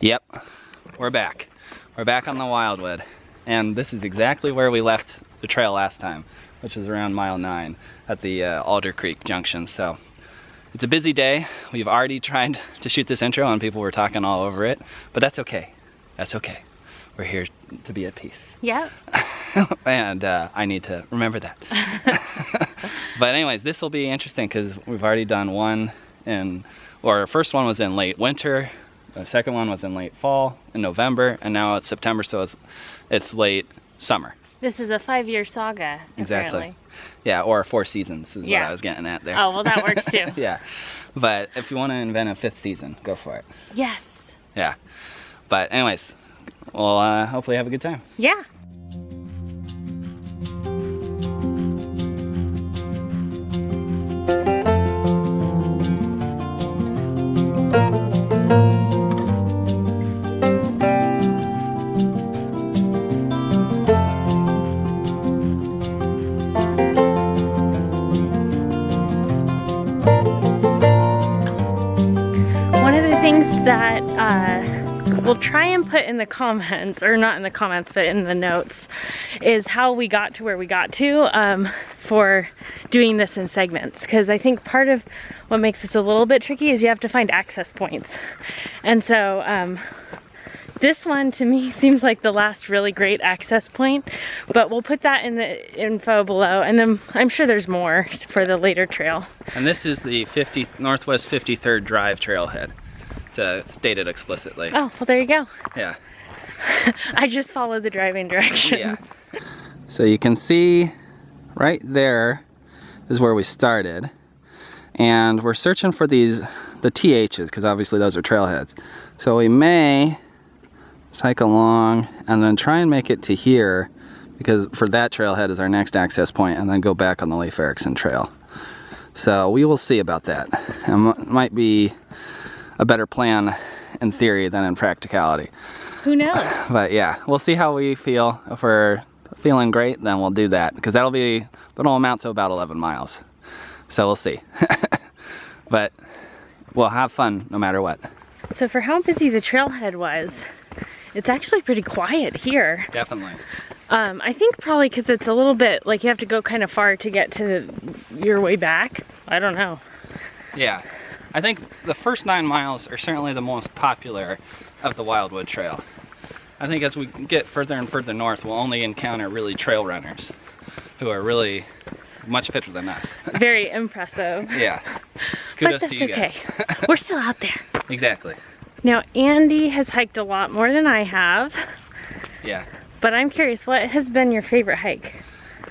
Yep, we're back. We're back on the Wildwood. And this is exactly where we left the trail last time, which was around mile 9 at the Alder Creek Junction. So it's a busy day. We've already tried to shoot this intro and people were talking all over it, but that's okay. That's okay. We're here to be at peace. Yeah. And I need to remember that. But anyways, this will be interesting because we've already done one our first one was in late winter, the second one was in late fall, in November, and now it's September, so it's late summer. This is a 5-year saga, Exactly. apparently. Yeah, or 4 seasons is what I was getting at there. Oh, well, that works too. Yeah, but if you want to invent a 5th season, go for it. Yes. Yeah, but anyways, we'll hopefully have a good time. Yeah. That we'll try and put in the comments, or not in the comments, but in the notes, is how we got to where we got to for doing this in segments. Because I think part of what makes this a little bit tricky is you have to find access points. And so this one to me seems like the last really great access point, but we'll put that in the info below, and then I'm sure there's more for the later trail. And this is the Northwest 53rd Drive Trailhead, to state it explicitly. Oh, well, there you go. Yeah. I just followed the driving directions. Yeah. So you can see right there is where we started. And we're searching for the THs, because obviously those are trailheads. So we may hike along and then try and make it to here, because for that trailhead is our next access point, and then go back on the Leif Erikson Trail. So we will see about that. It might be a better plan in theory than in practicality. Who knows? But yeah, we'll see how we feel. If we're feeling great, then we'll do that, because that'll amount to about 11 miles. So we'll see. But we'll have fun no matter what. So for how busy the trailhead was, it's actually pretty quiet here. Definitely. I think probably because it's a little bit like you have to go kind of far to get to your way back. I don't know. Yeah. I think the first 9 miles are certainly the most popular of the Wildwood Trail. I think as we get further and further north, we'll only encounter really trail runners who are really much fitter than us. Very impressive. Yeah. Kudos to you guys. Okay. We're still out there. Exactly. Now, Andy has hiked a lot more than I have. Yeah. But I'm curious, what has been your favorite hike?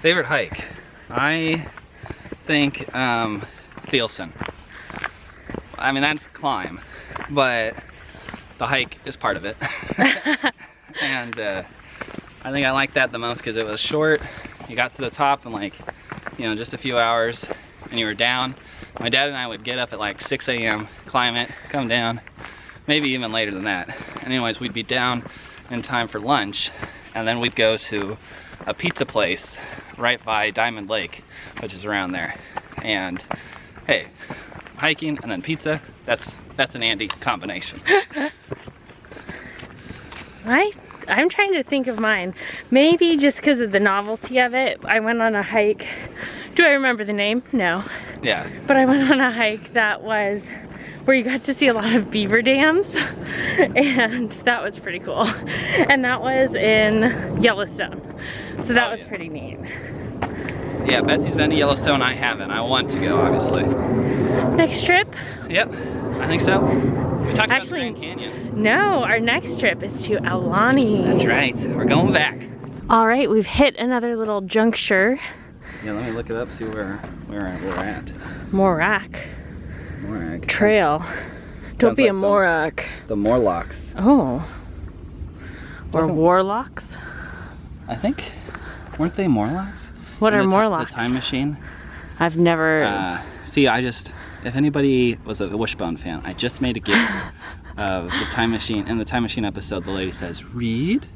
Favorite hike? I think Thielsen. I mean, that's climb, but the hike is part of it. And I think I like that the most because it was short. You got to the top in like, just a few hours, and you were down. My dad and I would get up at like 6 a.m., climb it, come down, maybe even later than that. Anyways, we'd be down in time for lunch, and then we'd go to a pizza place right by Diamond Lake, which is around there. And hey, hiking and then pizza, that's an Andy combination. I'm trying to think of mine. Maybe just because of the novelty of it. I went on a hike. Do I remember the name? No. Yeah. But I went on a hike that was where you got to see a lot of beaver dams, and that was pretty cool. And that was in Yellowstone. So that was pretty neat. Yeah, Betsy's been to Yellowstone, I haven't. I want to go, obviously. Next trip? Yep, I think so. We talked about the Grand Canyon. No, our next trip is to Aulani. That's right, we're going back. All right, we've hit another little juncture. Yeah, let me look it up, see where we're at. Morak Trail. Don't be a Morak. The Morlocks. Oh. Or Warlocks? I think, weren't they Morlocks? What are Morlocks? The Time Machine. I've never... See, if anybody was a Wishbone fan, I just made a gif of the Time Machine. In the Time Machine episode, the lady says, "Read?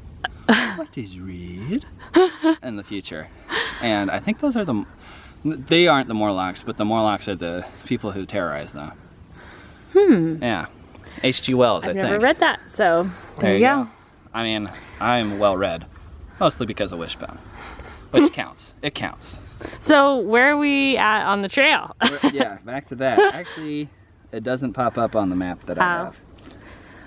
What is read?" in the future. And I think those are they aren't the Morlocks, but the Morlocks are the people who terrorize them. Yeah. H.G. Wells, I I've think. never read that, so there you go. I mean, I'm well read, mostly because of Wishbone, which counts. It counts. So where are we at on the trail? Yeah, back to that. Actually, it doesn't pop up on the map that I have.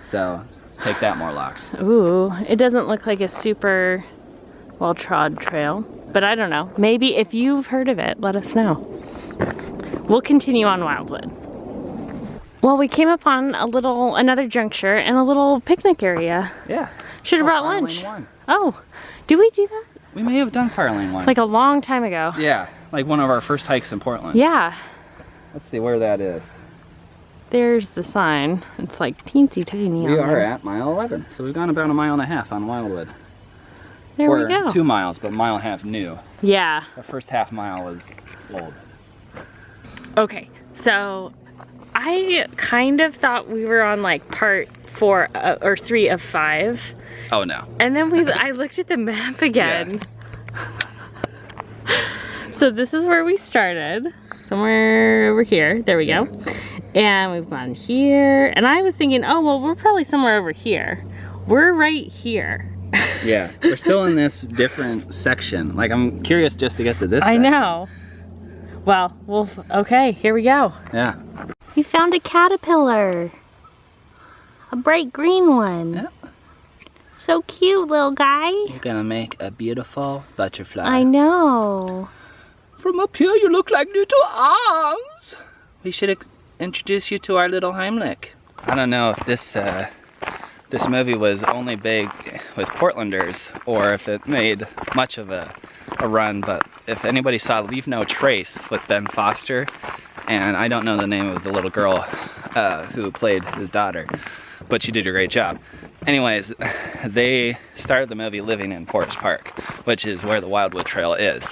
So take that, Morlocks. Ooh, it doesn't look like a super well-trod trail, but I don't know. Maybe if you've heard of it, let us know. We'll continue on Wildwood. Well, we came upon another juncture and a little picnic area. Yeah. Should have brought Fire lunch. Lane 1. Oh, did we do that? We may have done Fire Lane 1. Like a long time ago. Yeah, like one of our first hikes in Portland. Yeah. Let's see where that is. There's the sign. It's like teensy tiny. We are at mile 11, so we've gone about 1.5 miles on Wildwood. There we go. 2 miles, but 1.5 miles new. Yeah. The first half mile was old. Okay, so I kind of thought we were on like part 4 or 3 of 5. Oh no. And then I looked at the map again. Yeah. So this is where we started. Somewhere over here. There we go. And we've gone here. And I was thinking, oh, well, we're probably somewhere over here. We're right here. Yeah, we're still in this different section. Like, I'm curious just to get to this section. I know. Well, okay, here we go. Yeah. We found a caterpillar. A bright green one. Yep. So cute, little guy. You're gonna make a beautiful butterfly. I know. From up here, you look like little arms. We should introduce you to our little Heimlich. I don't know if this movie was only big with Portlanders or if it made much of a run, but if anybody saw Leave No Trace with Ben Foster, and I don't know the name of the little girl who played his daughter, but she did a great job. Anyways, they started the movie living in Forest Park, which is where the Wildwood Trail is.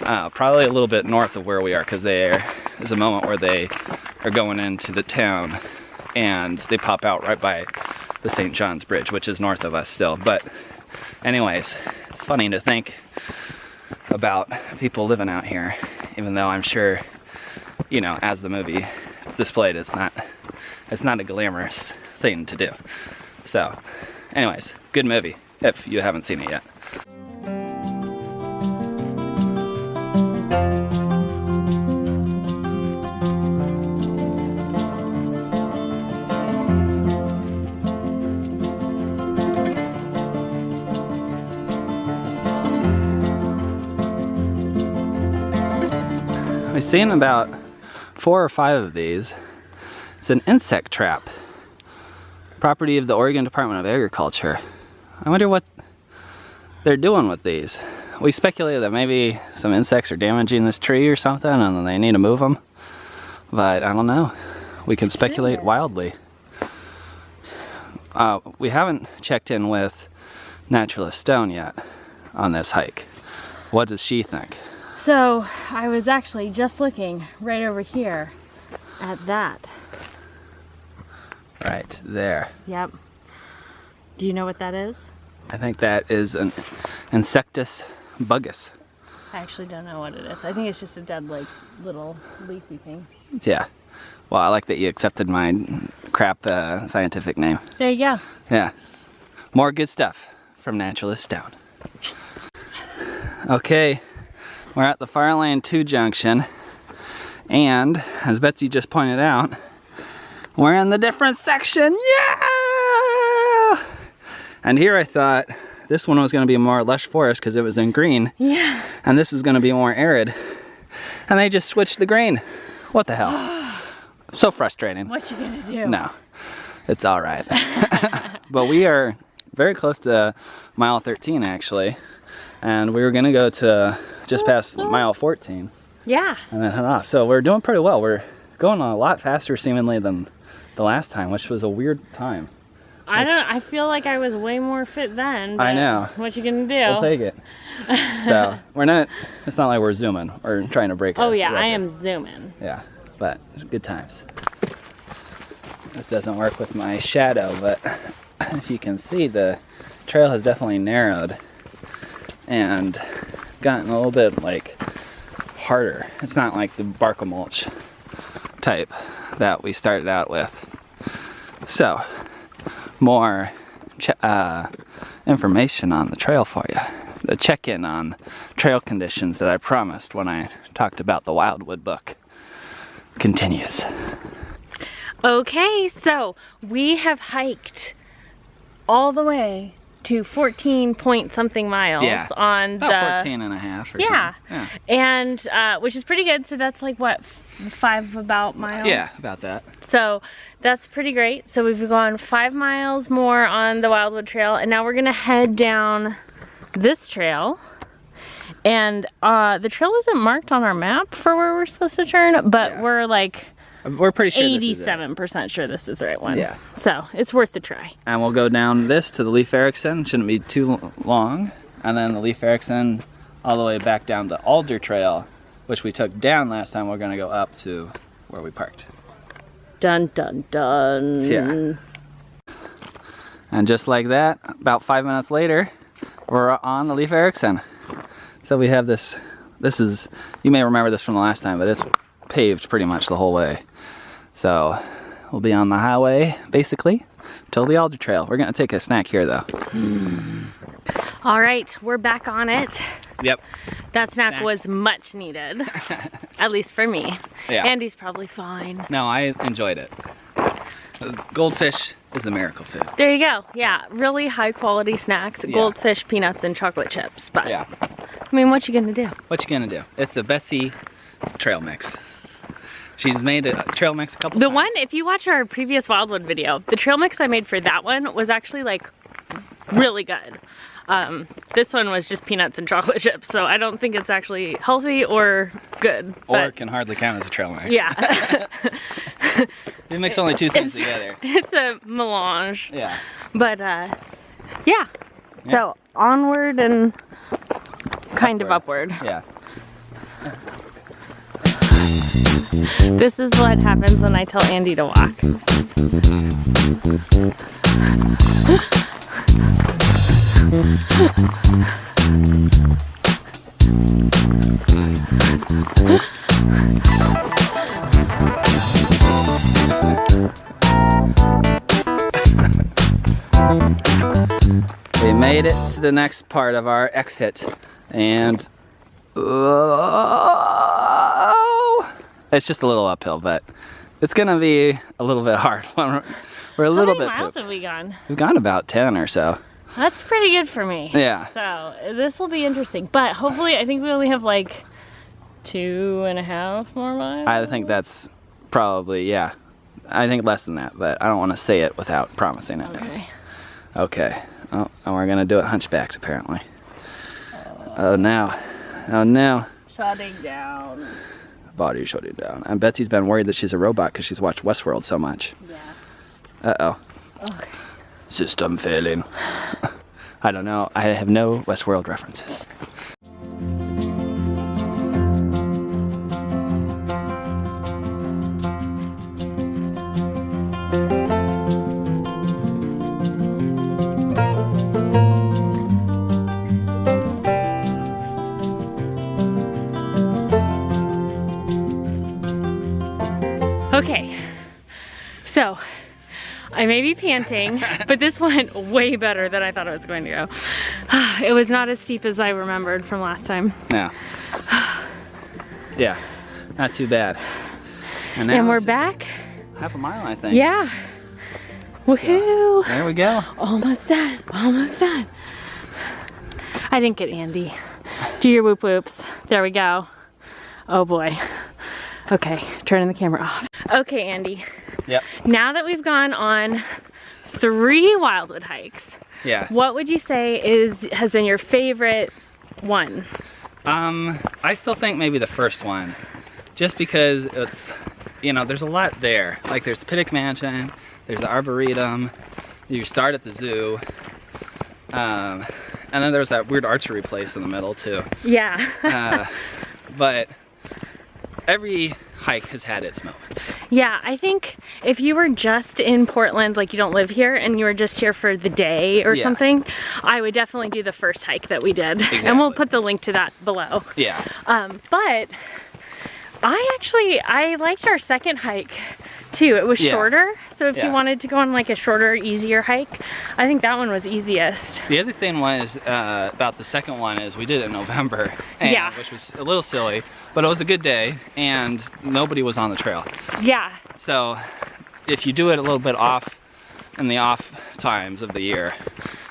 Probably a little bit north of where we are, because there's a moment where they are going into the town and they pop out right by the St. John's Bridge, which is north of us still. But anyways, it's funny to think about people living out here, even though I'm sure, you know, as the movie displayed, it's not a glamorous thing to do. So anyways, good movie if you haven't seen it yet. We've seen about 4 or 5 of these. It's an insect trap. Property of the Oregon Department of Agriculture. I wonder what they're doing with these. We speculated that maybe some insects are damaging this tree or something and then they need to move them. But I don't know. We can speculate wildly. We haven't checked in with Naturalist Stone yet on this hike. What does she think? So I was actually just looking right over here at that. Right there. Yep. Do you know what that is? I think that is an Insectus bugus. I actually don't know what it is. I think it's just a dead, like, little leafy thing. Yeah. Well, I like that you accepted my crap scientific name. There you go. Yeah. More good stuff from Naturalist Stone. Okay. We're at the Fire Lane 2 junction, and as Betsy just pointed out, we're in the different section. Yeah! And here I thought this one was going to be more lush forest because it was in green. Yeah. And this is going to be more arid. And they just switched the grain. What the hell? So frustrating. What you gonna do? No, it's all right. But we are very close to mile 13 actually. And we were gonna go to just past mile 14. Yeah. And then head off. So we're doing pretty well. We're going a lot faster seemingly than the last time, which was a weird time. I feel like I was way more fit then. But I know. What you gonna do? We'll take it. So it's not like we're zooming or trying to break. Oh yeah, record. I am zooming. Yeah, but good times. This doesn't work with my shadow, but if you can see, the trail has definitely narrowed and gotten a little bit like harder. It's not like the bark mulch type that we started out with. So, more information on the trail for you. The check-in on trail conditions that I promised when I talked about the Wildwood book continues. Okay, so we have hiked all the way to 14 point something miles on about 14 and a half or something. Yeah. And which is pretty good. So that's like what, 5 about miles? Yeah, about that. So that's pretty great. So we've gone 5 miles more on the Wildwood Trail, and now we're gonna head down this trail. And the trail isn't marked on our map for where we're supposed to turn, but we're pretty sure 87% sure this is the right one. Yeah. So it's worth the try. And we'll go down this to the Leif Erikson. Shouldn't be too long. And then the Leif Erikson all the way back down to Alder Trail, which we took down last time. We're gonna go up to where we parked. Dun dun dun. Yeah. And just like that, about 5 minutes later, we're on the Leif Erikson. So we have this is, you may remember this from the last time, but it's paved pretty much the whole way. So we'll be on the highway basically till the Alder Trail. We're gonna take a snack here though. All right, we're back on it. Yep. That snack was much needed, at least for me. Yeah. Andy's probably fine. No, I enjoyed it. Goldfish is a miracle food. There you go. Yeah, really high quality snacks. Yeah. Goldfish, peanuts, and chocolate chips. But Yeah. I mean, what you gonna do? What you gonna do? It's the Betsy trail mix. She's made a trail mix a couple times. The one, if you watch our previous Wildwood video, the trail mix I made for that one was actually like really good. This one was just peanuts and chocolate chips, so I don't think it's actually healthy or good. Or it can hardly count as a trail mix. Yeah. You mix only 2 things together. It's a melange. Yeah. But yeah. So onward and kind of upward. Yeah. This is what happens when I tell Andy to walk. We made it to the next part of our exit, and it's just a little uphill, but it's gonna be a little bit hard. We're a little bit How many miles pooped. have we gone? We've gone about 10 or so. That's pretty good for me. Yeah. So this will be interesting, but hopefully I think we only have like 2.5 more miles. I think that's probably, yeah. I think less than that, but I don't want to say it without promising it. Okay. Okay. Oh, and we're gonna do it hunchbacked apparently. Oh no. Oh no. Shutting down. Body shutting down. And Betsy's been worried that she's a robot because she's watched Westworld so much. Yeah. Uh-oh. Okay. System failing. I don't know. I have no Westworld references. Okay. So I may be panting, but this went way better than I thought it was going to go. It was not as steep as I remembered from last time. Yeah. Yeah. Not too bad. And now we're it's back. half a mile, I think. Yeah. Woohoo! There we go. Almost done. Almost done. I didn't get Andy. Do your whoop whoops. There we go. Oh boy. Okay, turning the camera off. Okay, Andy. Yep. Now that we've gone on 3 Wildwood hikes, Yeah. what would you say has been your favorite one? I still think maybe the first one, just because it's, you know, there's a lot there. Like there's the Pittock Mansion, there's the Arboretum, you start at the zoo, and then there's that weird archery place in the middle too. Yeah. But every hike has had its moments. Yeah, I think if you were just in Portland, like you don't live here, and you were just here for the day or something, I would definitely do the first hike that we did. Exactly. And we'll put the link to that below. Yeah. But I liked our second hike too. It was shorter, so if you wanted to go on like a shorter, easier hike, I think that one was easiest. The other thing was about the second one is we did it in November, and, which was a little silly, but it was a good day, and nobody was on the trail. Yeah. So if you do it a little bit off in the off times of the year,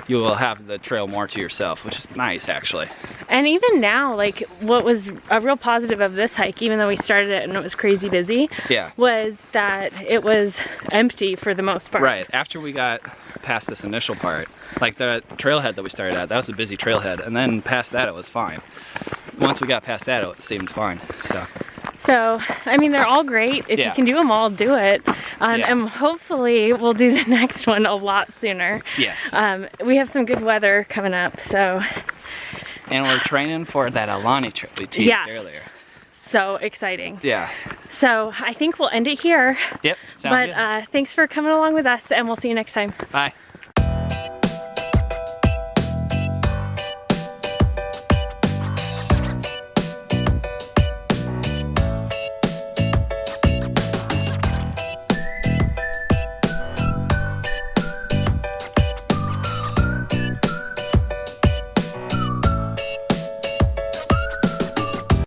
you will have the trail more to yourself, which is nice actually. And even now, like what was a real positive of this hike, even though we started it and it was crazy busy, was that it was empty for the most part. Right, after we got past this initial part, like the trailhead that we started at, that was a busy trailhead, and then past that it was fine. Once we got past that, it seemed fine, So, I mean, they're all great. If you can do them all, do it. And hopefully we'll do the next one a lot sooner. Yes. We have some good weather coming up, so. And we're training for that Alani trip we teased earlier. So exciting. Yeah. So I think we'll end it here. Yep, sounds good. But thanks for coming along with us, and we'll see you next time. Bye.